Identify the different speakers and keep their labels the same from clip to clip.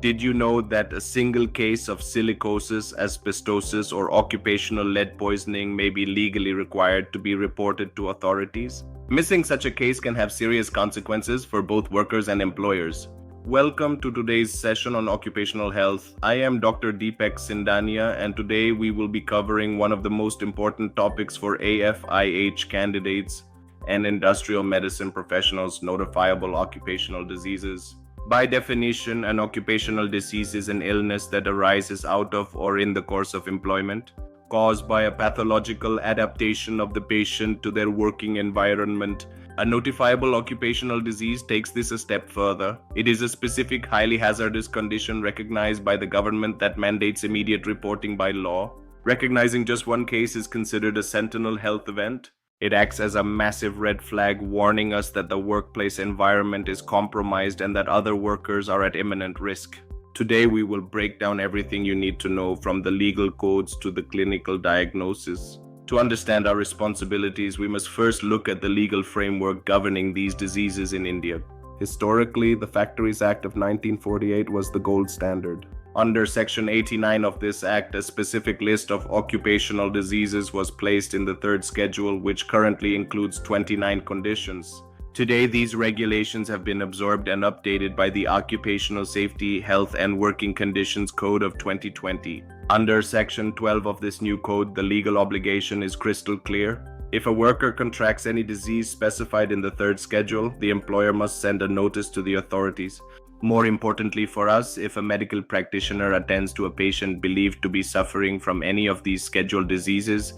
Speaker 1: Did you know that a single case of silicosis, asbestosis, or occupational lead poisoning may be legally required to be reported to authorities? Missing such a case can have serious consequences for both workers and employers. Welcome to today's session on occupational health. I am Dr. Deepak Sindhania, and today we will be covering one of the most important topics for AFIH candidates and industrial medicine professionals: notifiable occupational diseases. By definition, an occupational disease is an illness that arises out of or in the course of employment, caused by a pathological adaptation of the patient to their working environment. A notifiable occupational disease takes this a step further. It is a specific, highly hazardous condition recognized by the government that mandates immediate reporting by law. Recognizing just one case is considered a sentinel health event. It acts as a massive red flag, warning us that the workplace environment is compromised and that other workers are at imminent risk. Today, we will break down everything you need to know, from the legal codes to the clinical diagnosis. To understand our responsibilities, we must first look at the legal framework governing these diseases in India. Historically, the Factories Act of 1948 was the gold standard. Under Section 89 of this Act, a specific list of occupational diseases was placed in the third schedule, which currently includes 29 conditions. Today, these regulations have been absorbed and updated by the Occupational Safety, Health and Working Conditions Code of 2020. Under Section 12 of this new code, the legal obligation is crystal clear. If a worker contracts any disease specified in the third schedule, the employer must send a notice to the authorities. More importantly for us, if a medical practitioner attends to a patient believed to be suffering from any of these scheduled diseases,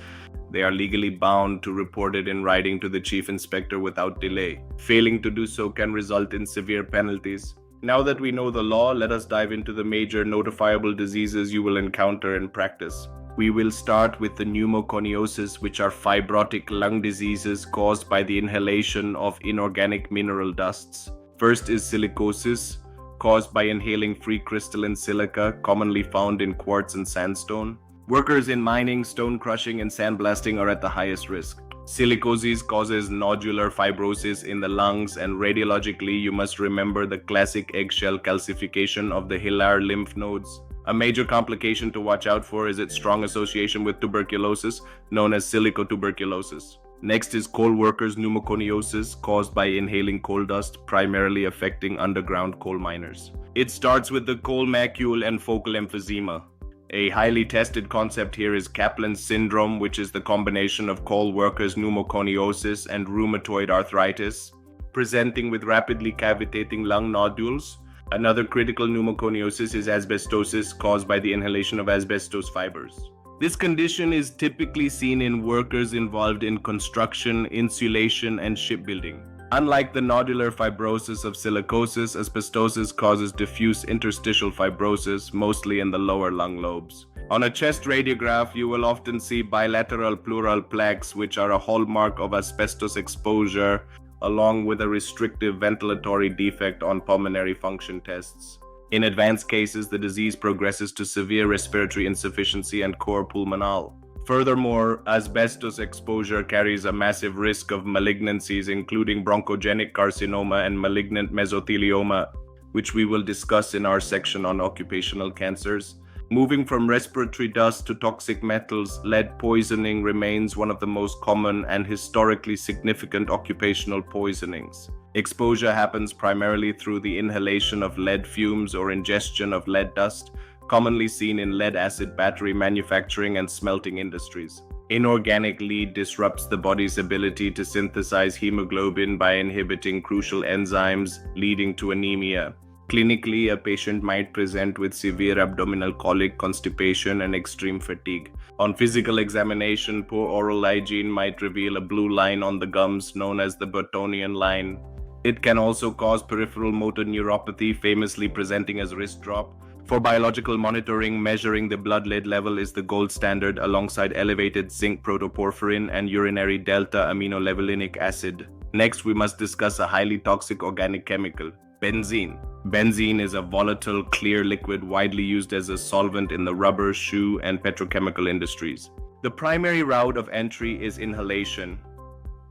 Speaker 1: they are legally bound to report it in writing to the chief inspector without delay. Failing to do so can result in severe penalties. Now that we know the law, let us dive into the major notifiable diseases you will encounter in practice. We will start with the pneumoconiosis, which are fibrotic lung diseases caused by the inhalation of inorganic mineral dusts. First is silicosis, caused by inhaling free crystalline silica, commonly found in quartz and sandstone. Workers in mining, stone crushing, and sandblasting are at the highest risk. Silicosis causes nodular fibrosis in the lungs, and radiologically, you must remember the classic eggshell calcification of the hilar lymph nodes. A major complication to watch out for is its strong association with tuberculosis, known as silicotuberculosis. Next is coal workers' pneumoconiosis, caused by inhaling coal dust, primarily affecting underground coal miners. It starts with the coal macule and focal emphysema. A highly tested concept here is Kaplan's syndrome, which is the combination of coal workers' pneumoconiosis and rheumatoid arthritis, presenting with rapidly cavitating lung nodules. Another critical pneumoconiosis is asbestosis, caused by the inhalation of asbestos fibers. This condition is typically seen in workers involved in construction, insulation, and shipbuilding. Unlike the nodular fibrosis of silicosis, asbestosis causes diffuse interstitial fibrosis, mostly in the lower lung lobes. On a chest radiograph, you will often see bilateral pleural plaques, which are a hallmark of asbestos exposure, along with a restrictive ventilatory defect on pulmonary function tests. In advanced cases, the disease progresses to severe respiratory insufficiency and cor pulmonale. Furthermore, asbestos exposure carries a massive risk of malignancies, including bronchogenic carcinoma and malignant mesothelioma, which we will discuss in our section on occupational cancers. Moving from respiratory dust to toxic metals, lead poisoning remains one of the most common and historically significant occupational poisonings. Exposure happens primarily through the inhalation of lead fumes or ingestion of lead dust, commonly seen in lead-acid battery manufacturing and smelting industries. Inorganic lead disrupts the body's ability to synthesize hemoglobin by inhibiting crucial enzymes, leading to anemia. Clinically, a patient might present with severe abdominal colic, constipation, and extreme fatigue. On physical examination, poor oral hygiene might reveal a blue line on the gums known as the Burtonian line. It can also cause peripheral motor neuropathy, famously presenting as wrist drop. For biological monitoring, measuring the blood lead level is the gold standard, alongside elevated zinc protoporphyrin and urinary delta-aminolevulinic acid. Next, we must discuss a highly toxic organic chemical, benzene. Benzene is a volatile, clear liquid widely used as a solvent in the rubber, shoe, and petrochemical industries. The primary route of entry is inhalation.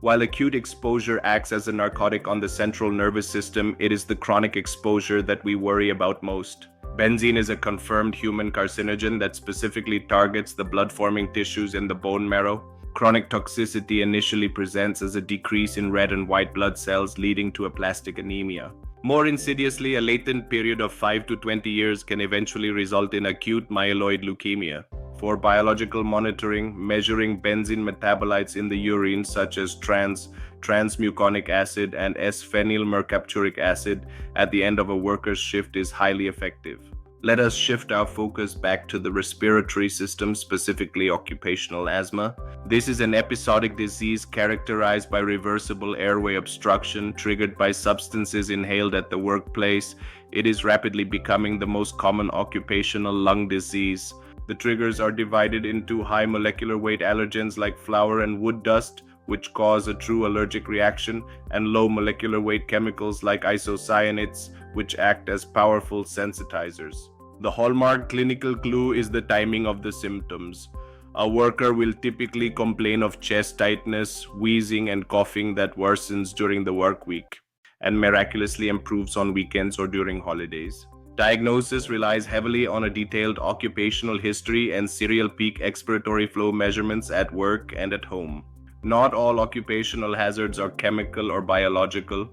Speaker 1: While acute exposure acts as a narcotic on the central nervous system, it is the chronic exposure that we worry about most. Benzene is a confirmed human carcinogen that specifically targets the blood-forming tissues in the bone marrow. Chronic toxicity initially presents as a decrease in red and white blood cells, leading to aplastic anemia. More insidiously, a latent period of 5 to 20 years can eventually result in acute myeloid leukemia. For biological monitoring, measuring benzene metabolites in the urine such as transmuconic acid and S-phenylmercapturic acid at the end of a worker's shift is highly effective. Let us shift our focus back to the respiratory system, specifically occupational asthma. This is an episodic disease characterized by reversible airway obstruction triggered by substances inhaled at the workplace. It is rapidly becoming the most common occupational lung disease. The triggers are divided into high molecular weight allergens like flour and wood dust, which cause a true allergic reaction, and low molecular weight chemicals like isocyanates, which act as powerful sensitizers. The hallmark clinical clue is the timing of the symptoms. A worker will typically complain of chest tightness, wheezing, and coughing that worsens during the work week and miraculously improves on weekends or during holidays. Diagnosis relies heavily on a detailed occupational history and serial peak expiratory flow measurements at work and at home. Not all occupational hazards are chemical or biological.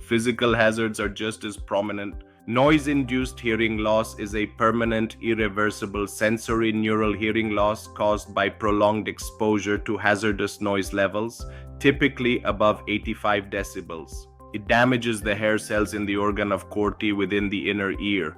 Speaker 1: Physical hazards are just as prominent. Noise-induced hearing loss is a permanent, irreversible sensory neural hearing loss caused by prolonged exposure to hazardous noise levels, typically above 85 decibels. It damages the hair cells in the organ of Corti within the inner ear.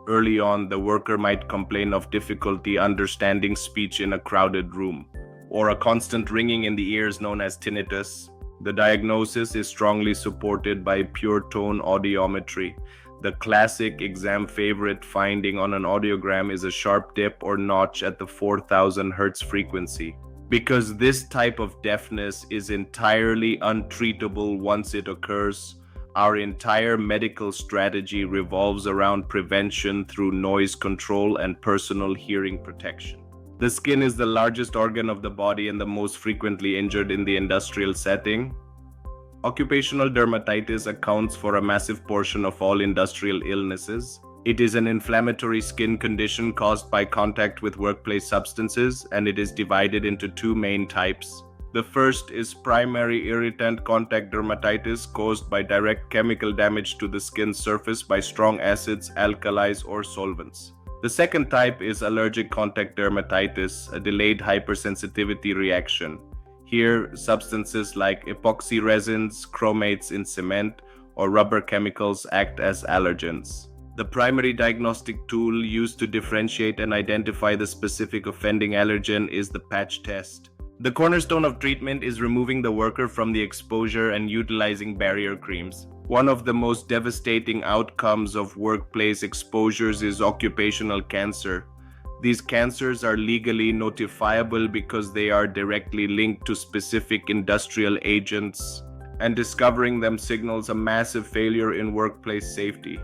Speaker 1: Early on, the worker might complain of difficulty understanding speech in a crowded room, or a constant ringing in the ears known as tinnitus. The diagnosis is strongly supported by pure tone audiometry. The classic exam favorite finding on an audiogram is a sharp dip or notch at the 4000 Hz frequency. Because this type of deafness is entirely untreatable once it occurs, our entire medical strategy revolves around prevention through noise control and personal hearing protection. The skin is the largest organ of the body and the most frequently injured in the industrial setting. Occupational dermatitis accounts for a massive portion of all industrial illnesses. It is an inflammatory skin condition caused by contact with workplace substances, and it is divided into two main types. The first is primary irritant contact dermatitis caused by direct chemical damage to the skin surface by strong acids, alkalis, or solvents. The second type is allergic contact dermatitis, a delayed hypersensitivity reaction. Here, substances like epoxy resins, chromates in cement, or rubber chemicals act as allergens. The primary diagnostic tool used to differentiate and identify the specific offending allergen is the patch test. The cornerstone of treatment is removing the worker from the exposure and utilizing barrier creams. One of the most devastating outcomes of workplace exposures is occupational cancer. These cancers are legally notifiable because they are directly linked to specific industrial agents, and discovering them signals a massive failure in workplace safety.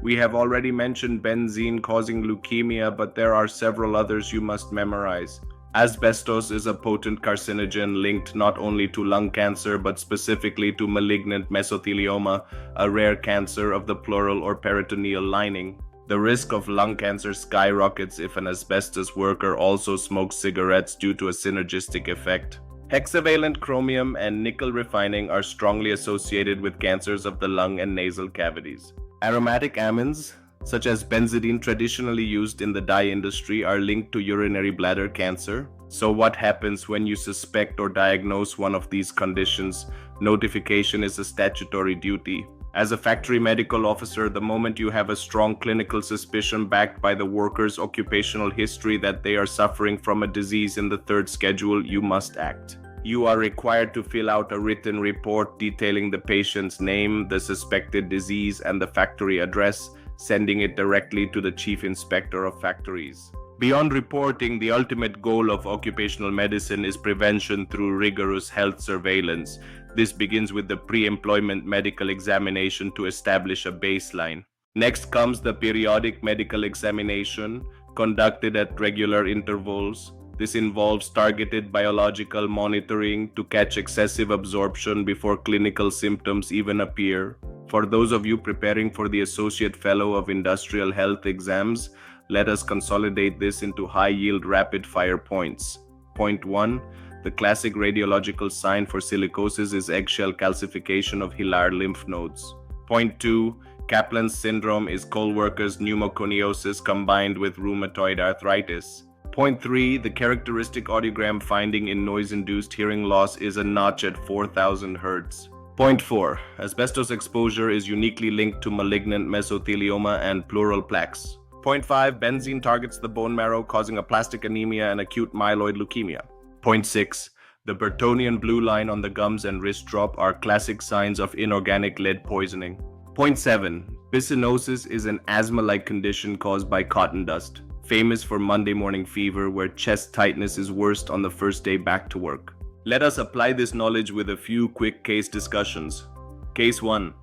Speaker 1: We have already mentioned benzene causing leukemia, but there are several others you must memorize. Asbestos is a potent carcinogen linked not only to lung cancer but specifically to malignant mesothelioma, a rare cancer of the pleural or peritoneal lining. The risk of lung cancer skyrockets if an asbestos worker also smokes cigarettes due to a synergistic effect. Hexavalent chromium and nickel refining are strongly associated with cancers of the lung and nasal cavities. Aromatic amines, such as benzidine traditionally used in the dye industry, are linked to urinary bladder cancer. So what happens when you suspect or diagnose one of these conditions? Notification is a statutory duty. As a factory medical officer, the moment you have a strong clinical suspicion backed by the worker's occupational history that they are suffering from a disease in the third schedule, you must act. You are required to fill out a written report detailing the patient's name, the suspected disease, and the factory address, sending it directly to the Chief Inspector of Factories. Beyond reporting, the ultimate goal of occupational medicine is prevention through rigorous health surveillance. This begins with the pre-employment medical examination to establish a baseline. Next comes the periodic medical examination, conducted at regular intervals. This involves targeted biological monitoring to catch excessive absorption before clinical symptoms even appear. For those of you preparing for the Associate Fellow of Industrial Health exams, let us consolidate this into high-yield rapid-fire points. Point 1. The classic radiological sign for silicosis is eggshell calcification of hilar lymph nodes. Point 2. Kaplan's syndrome is co-workers' pneumoconiosis combined with rheumatoid arthritis. Point 3. The characteristic audiogram finding in noise-induced hearing loss is a notch at 4000 Hz. Point 4. Asbestos exposure is uniquely linked to malignant mesothelioma and pleural plaques. Point 5. Benzene targets the bone marrow, causing aplastic anemia and acute myeloid leukemia. Point 6. The Burtonian blue line on the gums and wrist drop are classic signs of inorganic lead poisoning. Point 7. Byssinosis is an asthma-like condition caused by cotton dust, famous for Monday morning fever where chest tightness is worst on the first day back to work. Let us apply this knowledge with a few quick case discussions. Case 1.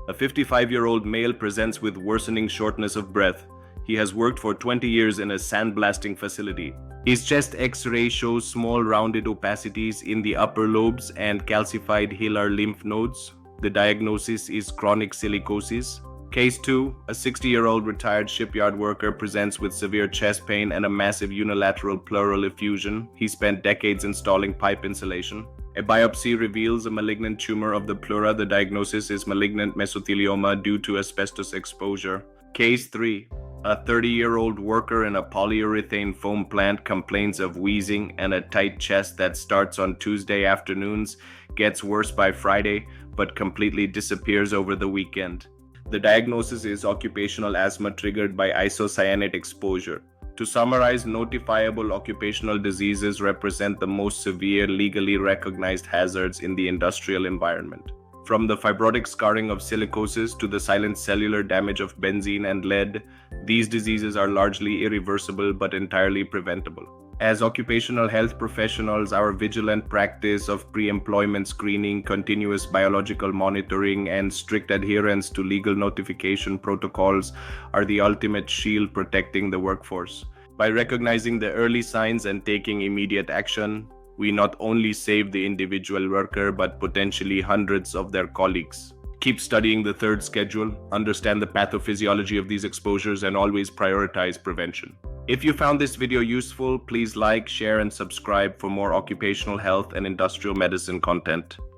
Speaker 1: A 55-year-old male presents with worsening shortness of breath. He has worked for 20 years in a sandblasting facility. His chest X-ray shows small rounded opacities in the upper lobes and calcified hilar lymph nodes. The diagnosis is chronic silicosis. Case 2. A 60-year-old retired shipyard worker presents with severe chest pain and a massive unilateral pleural effusion. He spent decades installing pipe insulation. A biopsy reveals a malignant tumor of the pleura. The diagnosis is malignant mesothelioma due to asbestos exposure. Case 3. A 30-year-old worker in a polyurethane foam plant complains of wheezing and a tight chest that starts on Tuesday afternoons, gets worse by Friday, but completely disappears over the weekend. The diagnosis is occupational asthma triggered by isocyanate exposure. To summarize, notifiable occupational diseases represent the most severe legally recognized hazards in the industrial environment. From the fibrotic scarring of silicosis to the silent cellular damage of benzene and lead, these diseases are largely irreversible but entirely preventable. As occupational health professionals, our vigilant practice of pre-employment screening, continuous biological monitoring, and strict adherence to legal notification protocols are the ultimate shield protecting the workforce. By recognizing the early signs and taking immediate action, we not only save the individual worker but potentially hundreds of their colleagues. Keep studying the third schedule, understand the pathophysiology of these exposures, and always prioritize prevention. If you found this video useful, please like, share, and subscribe for more occupational health and industrial medicine content.